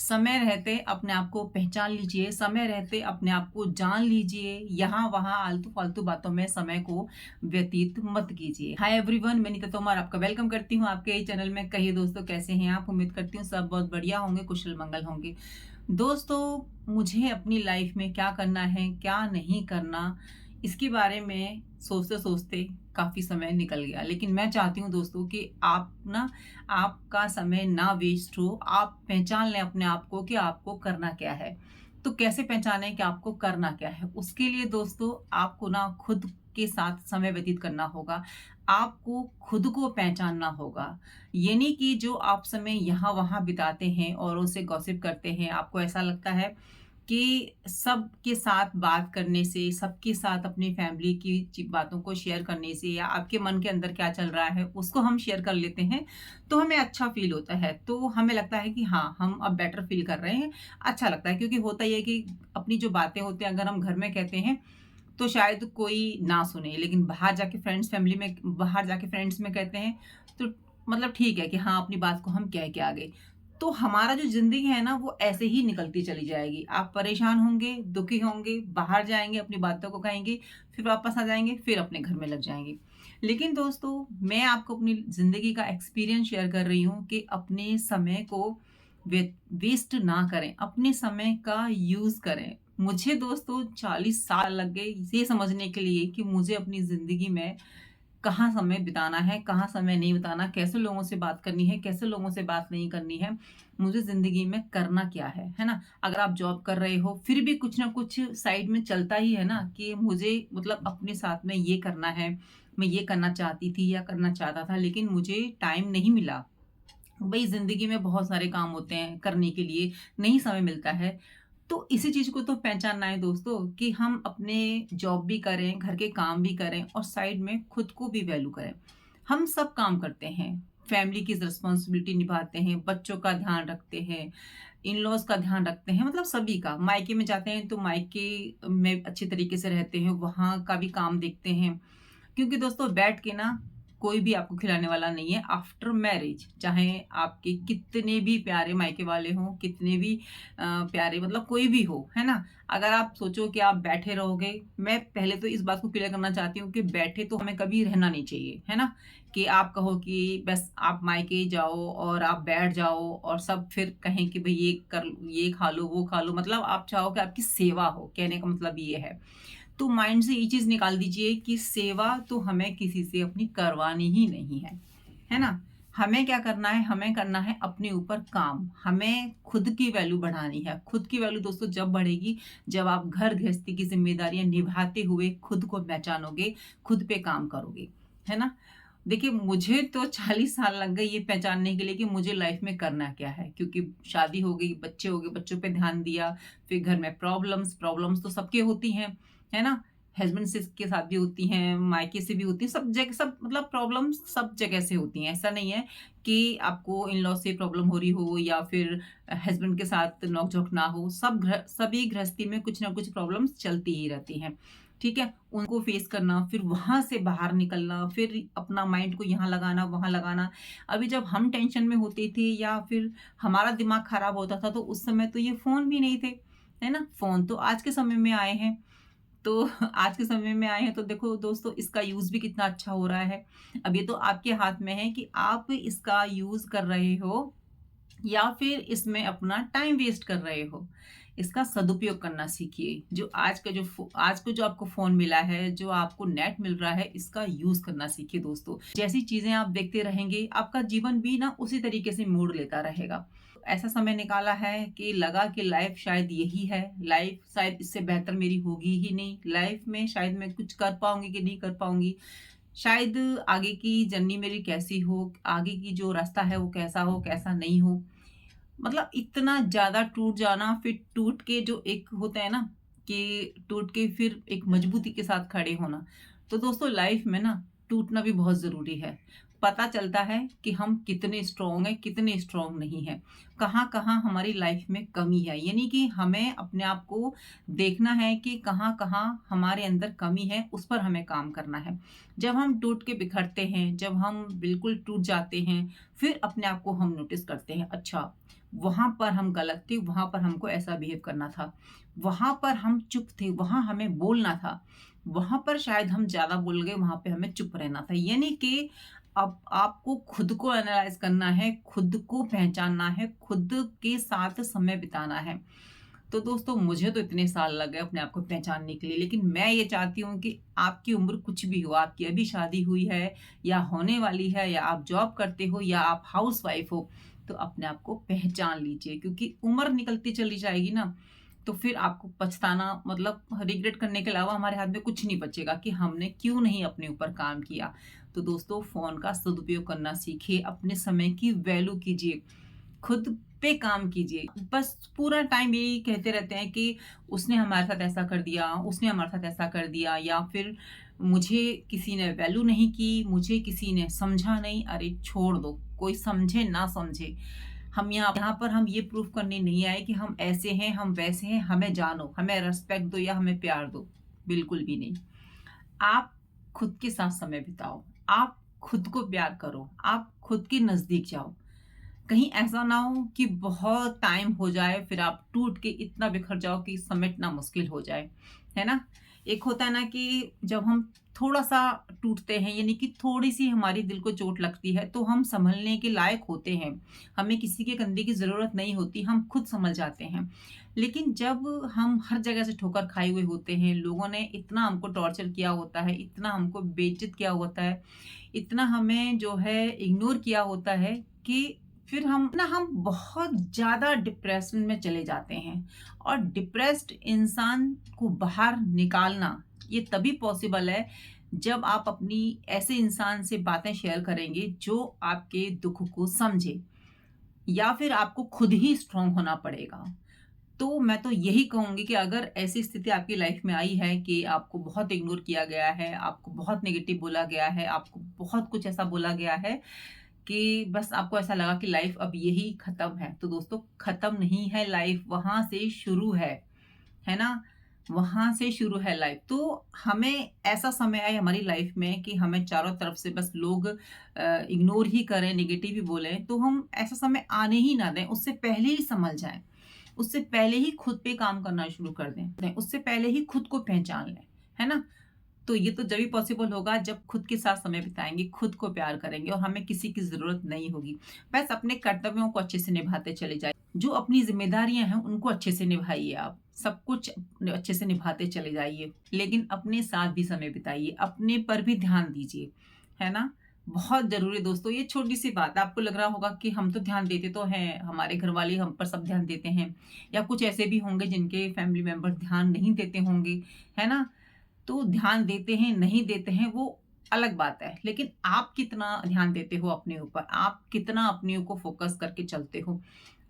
समय रहते अपने आप को पहचान लीजिए, समय रहते अपने आप को जान लीजिए, यहाँ-वहाँ आलतू-फालतू बातों में समय को व्यतीत मत कीजिए। हाय एवरीवन, मैं नीता तोमर आपका वेलकम करती हूँ आपके ही चैनल में। कहिए दोस्तों, कैसे हैं आप? उम्मीद करती हूँ सब बहुत बढ़िया होंगे, कुशल-मंगल होंगे। दोस्तों, मुझे अपनी लाइफ में क्या करना है, क्या नहीं करना, इसके बारे में सोचते-सोचते काफ़ी समय निकल गया। लेकिन मैं चाहती हूँ दोस्तों कि आप ना आपका समय ना वेस्ट हो, आप पहचान लें अपने आप को कि आपको करना क्या है। तो कैसे पहचानें कि आपको करना क्या है? उसके लिए दोस्तों आपको ना खुद के साथ समय व्यतीत करना होगा। आपको खुद को पहचानना होगा। ये नहीं कि जो आप समय यहाँ-वहाँ बिताते हैं, औरों से गॉसिप करते हैं, आपको ऐसा लगता है कि सबके साथ बात करने से, सबके साथ अपनी फैमिली की बातों को शेयर करने से या आपके मन के अंदर क्या चल रहा है, उसको हम शेयर कर लेते हैं, तो हमें अच्छा फ़ील होता है। तो हमें लगता है कि हाँ, हम अब बेटर फ़ील कर रहे हैं, अच्छा लगता है क्योंकि होता ये है कि अपनी जो बातें होती हैं, अगर हम घर में कहते हैं, तो शायद कोई ना सुने, लेकिन बाहर जाके फ्रेंड्स में कहते हैं, तो मतलब ठीक है कि हाँ, अपनी बात को हम कह के आ गए। तो हमारा जो ज़िंदगी है ना, वो ऐसे ही निकलती चली जाएगी। आप परेशान होंगे, दुखी होंगे, बाहर जाएँगे, अपनी बातों को कहेंगे, फिर वापस आ जाएँगे, फिर अपने घर में लग जाएँगे। लेकिन दोस्तों, मैं आपको अपनी ज़िंदगी का एक्सपीरियंस शेयर कर रही हूँ कि अपने समय को वे वेस्ट ना करें, अपने समय का यूज़ करें। मुझे दोस्तों 40 साल लग गए ये समझने के लिए कि मुझे अपनी ज़िंदगी में कहाँ समय बिताना है, कहाँ समय नहीं बिताना, कैसे लोगों से बात करनी है, कैसे लोगों से बात नहीं करनी है, मुझे ज़िंदगी में करना क्या है ना? अगर आप जॉब कर रहे हो, फिर भी कुछ ना कुछ साइड में चलता ही है ना कि मुझे मतलब अपने साथ में ये करना है, मैं ये करना चाहती थी या करना चाहता था, लेकिन मुझे टाइम नहीं मिला। भई ज़िंदगी में बहुत सारे काम होते हैं करने के लिए, नहीं समय मिलता है। तो इसी चीज़ को तो पहचानना है दोस्तों कि हम अपने जॉब भी करें, घर के काम भी करें और साइड में खुद को भी वैल्यू करें। हम सब काम करते हैं, फैमिली की रिस्पॉन्सिबिलिटी निभाते हैं, बच्चों का ध्यान रखते हैं, इन-लॉज़ का ध्यान रखते हैं, मतलब सभी का। मायके में जाते हैं तो मायके में अच्छे तरीके से रहते हैं, वहाँ का भी काम देखते हैं। क्योंकि दोस्तों बैठ के ना कोई भी आपको खिलाने वाला नहीं है आफ्टर मैरिज, चाहे आपके कितने भी प्यारे मायके वाले हों, कितने भी प्यारे मतलब कोई भी हो, है ना? अगर आप सोचो कि आप बैठे रहोगे, मैं पहले तो इस बात को क्लियर करना चाहती हूँ कि बैठे तो हमें कभी रहना नहीं चाहिए, है ना? कि आप कहो कि बस आप मायके जाओ और आप बैठ जाओ और सब फिर कहें कि भई ये खा लो, वो खा लो, मतलब आप चाहो कि आपकी सेवा हो, कहने का मतलब ये है। तो माइंड से ये चीज़ निकाल दीजिए कि सेवा तो हमें किसी से अपनी करवानी ही नहीं है ना? हमें क्या करना है? हमें करना है अपने ऊपर काम। हमें खुद की वैल्यू बढ़ानी है। खुद की वैल्यू दोस्तों जब बढ़ेगी, जब आप घर गृहस्थी की ज़िम्मेदारियाँ निभाते हुए खुद को पहचानोगे, खुद पे काम करोगे, है ना? देखिए, मुझे तो 40 साल लग गए ये पहचानने के लिए कि मुझे लाइफ़ में करना क्या है, क्योंकि शादी हो गई, बच्चे हो गए, बच्चों पे ध्यान दिया, फिर घर में प्रॉब्लम्स प्रॉब्लम्स तो सबके होती हैं, है ना? हस्बैंड से के साथ भी होती हैं, मायके से भी होती हैं, सब जगह सब मतलब प्रॉब्लम्स सब जगह से होती हैं। ऐसा नहीं है कि आपको इन-लॉ से प्रॉब्लम हो रही हो या फिर हस्बैंड के साथ नोक-झोंक ना हो। सभी गृहस्थी में कुछ ना कुछ प्रॉब्लम्स चलती ही रहती हैं, ठीक है? उनको फेस करना, फिर वहाँ से बाहर निकलना, फिर अपना माइंड को यहाँ लगाना, वहाँ लगाना। अभी जब हम टेंशन में होते थे या फिर हमारा दिमाग खराब होता था, तो उस समय तो ये फ़ोन भी नहीं थे, है ना? फ़ोन तो आज के समय में आए हैं। तो आज के समय में आए हैं तो देखो दोस्तों इसका यूज़ भी कितना अच्छा हो रहा है। अब ये तो आपके हाथ में है कि आप इसका यूज़ कर रहे हो या फिर इसमें अपना टाइम वेस्ट कर रहे हो। इसका सदुपयोग करना सीखिए। आज को जो आपको फ़ोन मिला है, जो आपको नेट मिल रहा है, इसका यूज़ करना सीखिए दोस्तों। जैसी चीज़ें आप देखते रहेंगे, आपका जीवन भी ना उसी तरीके से मोड़ लेता रहेगा। ऐसा समय निकाला है कि लगा कि लाइफ़ शायद यही है, लाइफ़ शायद इससे बेहतर मेरी होगी ही नहीं, लाइफ़ में शायद मैं कुछ कर पाऊँगी कि नहीं कर पाऊँगी। शायद आगे की जर्नी मेरी कैसी हो, आगे की जो रास्ता है वो कैसा हो, कैसा नहीं हो। मतलब इतना ज़्यादा टूट जाना, फिर टूट के जो एक होता है ना कि टूट के फिर एक मजबूती के साथ खड़े होना। तो दोस्तों लाइफ में ना टूटना भी बहुत ज़रूरी है। पता चलता है कि हम कितने स्ट्रॉन्ग हैं, कितने स्ट्रॉन्ग नहीं हैं। कहाँ-कहाँ हमारी लाइफ में कमी है। यानी कि हमें अपने आप को देखना है कि कहाँ-कहाँ हमारे अंदर कमी है, उस पर हमें काम करना है। जब हम टूट के बिखरते हैं, जब हम बिल्कुल टूट जाते हैं, फिर अपने आप को हम नोटिस करते हैं, अच्छा वहाँ पर हम गलत थे, वहाँ पर हमको ऐसा बिहेव करना था। वहाँ पर हम चुप थे, वहाँ हमें बोलना था। वहाँ पर शायद हम ज़्यादा बोल गए, वहाँ पे हमें चुप रहना था। यानी कि अब आपको खुद को एनालाइज़ करना है, खुद को पहचानना है, खुद के साथ समय बिताना है। तो दोस्तों मुझे तो इतने साल लग गए अपने आप को पहचानने के लिए, लेकिन मैं ये चाहती हूँ कि आपकी उम्र कुछ भी हो, आपकी अभी शादी हुई है या होने वाली है, या आप जॉब करते हो या आप हाउसवाइफ हो, तो अपने आप को पहचान लीजिए, क्योंकि उम्र निकलती चली जाएगी ना, तो फिर आपको पछताना, मतलब रिग्रेट करने के अलावा हमारे हाथ में कुछ नहीं बचेगा कि हमने क्यों नहीं अपने ऊपर काम किया। तो दोस्तों फ़ोन का सदुपयोग करना सीखिए, अपने समय की वैल्यू कीजिए, खुद पे काम कीजिए। बस पूरा टाइम यही कहते रहते हैं कि उसने हमारे साथ ऐसा कर दिया, उसने हमारे साथ ऐसा कर दिया, या फिर मुझे किसी ने वैल्यू नहीं की, मुझे किसी ने समझा नहीं। अरे छोड़ दो, कोई समझे ना समझे। हम यहाँ यहाँ पर हम ये प्रूव करने नहीं आए कि हम ऐसे हैं, हम वैसे हैं, हमें जानो, हमें रिस्पेक्ट दो या हमें प्यार दो। बिल्कुल भी नहीं। आप खुद के साथ समय बिताओ, आप खुद को प्यार करो, आप खुद के नज़दीक जाओ। कहीं ऐसा ना हो कि बहुत टाइम हो जाए, फिर आप टूट के इतना बिखर जाओ कि समेटना मुश्किल हो जाए, है ना? एक होता है ना कि जब हम थोड़ा-सा टूटते हैं, यानी कि थोड़ी-सी हमारी दिल को चोट लगती है, तो हम सँभलने के लायक होते हैं। हमें किसी के कंधे की ज़रूरत नहीं होती, हम खुद सँभल जाते हैं। लेकिन जब हम हर जगह से ठोकर खाए हुए होते हैं, लोगों ने इतना हमको टॉर्चर किया होता है, इतना हमको बेइज़्ज़त किया होता है, इतना हमें जो है इग्नोर किया होता है कि फिर हम बहुत ज़्यादा डिप्रेशन में चले जाते हैं। और डिप्रेस्ड इंसान को बाहर निकालना ये तभी पॉसिबल है जब आप अपनी ऐसे इंसान से बातें शेयर करेंगे जो आपके दुख को समझे, या फिर आपको खुद ही स्ट्रांग होना पड़ेगा। तो मैं तो यही कहूँगी कि अगर ऐसी स्थिति आपकी लाइफ में आई है कि आपको बहुत इग्नोर किया गया है, आपको बहुत नेगेटिव बोला गया है, आपको बहुत कुछ ऐसा बोला गया है कि बस आपको ऐसा लगा कि लाइफ अब यही खत्म है, तो दोस्तों खत्म नहीं है लाइफ, वहां से शुरू है ना? वहां से शुरू है लाइफ। तो हमें ऐसा समय आए हमारी लाइफ में कि हमें चारों तरफ से बस लोग इग्नोर ही करें, नेगेटिव ही बोलें, तो हम ऐसा समय आने ही ना दें, उससे पहले ही संभल जाएं, उससे पहले ही खुद पे काम करना शुरू कर दें, उससे पहले ही खुद को पहचान लें, है ना? तो ये तो जब ही पॉसिबल होगा जब खुद के साथ समय बिताएँगे, खुद को प्यार करेंगे और हमें किसी की ज़रूरत नहीं होगी। बस अपने कर्तव्यों को अच्छे से निभाते चले जाइए। जो अपनी ज़िम्मेदारियाँ हैं उनको अच्छे से निभाइए आप। सब कुछ अच्छे से निभाते चले जाइए, लेकिन अपने साथ भी समय बिताइए, अपने पर भी ध्यान दीजिए, है ना? बहुत ज़रूरी है दोस्तों, ये छोटी-सी बात है। आपको लग रहा होगा कि हम तो ध्यान देते तो हैं, हमारे घरवाले हम पर सब ध्यान देते हैं, या कुछ ऐसे भी होंगे जिनके फैमिली मेंबर ध्यान नहीं देते होंगे, है ना? तो ध्यान देते हैं, नहीं देते हैं, वो अलग बात है। लेकिन आप कितना ध्यान देते हो अपने ऊपर? आप कितना अपने को फ़ोकस करके चलते हो?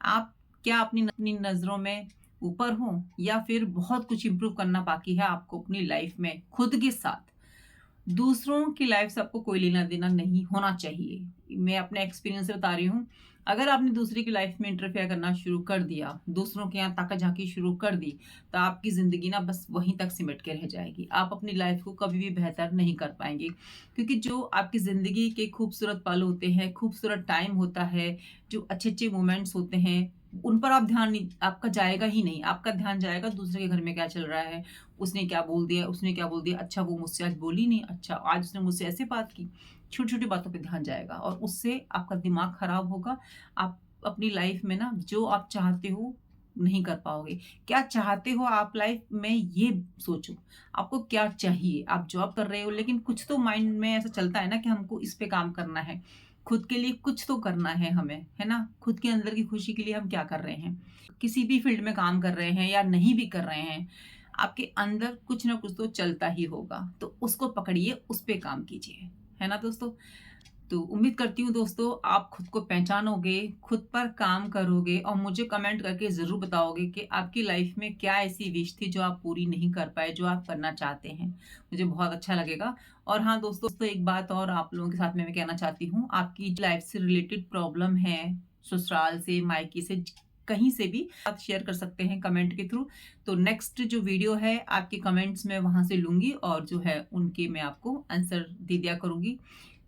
आप क्या अपनी नज़रों में ऊपर हो, या फिर बहुत कुछ इम्प्रूव करना बाकी है आपको अपनी लाइफ़ में खुद के साथ? दूसरों की लाइफ से आपको कोई लेना-देना नहीं होना चाहिए। मैं अपने एक्सपीरियंस से बता रही हूँ। अगर आपने दूसरे की लाइफ में इंटरफेयर करना शुरू कर दिया, दूसरों के यहाँ ताका-झाकी शुरू कर दी, तो आपकी ज़िंदगी ना बस वहीं तक सिमट के रह जाएगी। आप अपनी लाइफ को कभी भी बेहतर नहीं कर पाएँगे। क्योंकि जो आपकी ज़िंदगी के खूबसूरत पल होते हैं, खूबसूरत टाइम होता है, जो अच्छे-अच्छे मोमेंट्स होते हैं, उन पर आप ध्यान नहीं, आपका जाएगा ही नहीं। आपका ध्यान जाएगा दूसरे के घर में क्या चल रहा है, उसने क्या बोल दिया, उसने क्या बोल दिया, अच्छा वो मुझसे आज बोली नहीं, अच्छा आज उसने मुझसे ऐसे बात की। छोटी-छोटी बातों पे ध्यान जाएगा और उससे आपका दिमाग खराब होगा। आप अपनी लाइफ में ना जो आप चाहते हो नहीं कर पाओगे। क्या चाहते हो आप लाइफ में, ये सोचो। आपको क्या चाहिए? आप जॉब कर रहे हो, लेकिन कुछ तो माइंड में ऐसा चलता है ना कि हमको इस पे काम करना है। खुद के लिए कुछ तो करना है हमें, है ना? खुद के अंदर की खुशी के लिए हम क्या कर रहे हैं? किसी भी फील्ड में काम कर रहे हैं या नहीं भी कर रहे हैं, आपके अंदर कुछ ना कुछ तो चलता ही होगा। तो उसको पकड़िए, उस पे काम कीजिए। है ना दोस्तों? तो उम्मीद करती हूँ दोस्तों आप खुद को पहचानोगे, खुद पर काम करोगे और मुझे कमेंट करके ज़रूर बताओगे कि आपकी लाइफ में क्या ऐसी विश थी जो आप पूरी नहीं कर पाए, जो आप करना चाहते हैं। मुझे बहुत अच्छा लगेगा। और हाँ दोस्तों, एक बात और आप लोगों के साथ में मैं कहना चाहती हूँ, आपकी लाइफ से रिलेटेड प्रॉब्लम है, ससुराल से, मायके से, कहीं से भी आप शेयर कर सकते हैं कमेंट के थ्रू। तो नेक्स्ट जो वीडियो है आपके कमेंट्स मैं वहाँ से लूँगी और जो है उनके मैं आपको आंसर दे दिया करूँगी।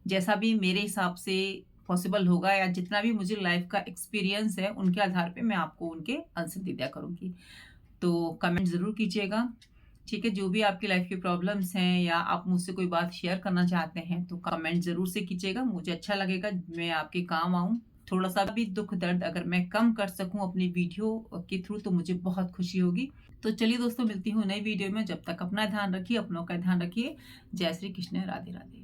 जैसा भी मेरे हिसाब से पॉसिबल होगा, या जितना भी मुझे लाइफ का एक्सपीरियंस है उनके आधार पे मैं आपको उनके आंसर दे दिया करूँगी। तो कमेंट ज़रूर कीजिएगा, ठीक है? जो भी आपकी लाइफ की प्रॉब्लम्स हैं या आप मुझसे कोई बात शेयर करना चाहते हैं तो कमेंट ज़रूर से कीजिएगा। मुझे अच्छा लगेगा मैं आपके काम आऊँ। थोड़ा-सा भी दुःख दर्द अगर मैं कम कर सकूँ अपनी वीडियो के थ्रू तो मुझे बहुत खुशी होगी। तो चलिए दोस्तों, मिलती हूँ नई वीडियो में। जब तक अपना ध्यान रखिए, अपनों का ध्यान रखिए। जय श्री कृष्ण, राधे राधे।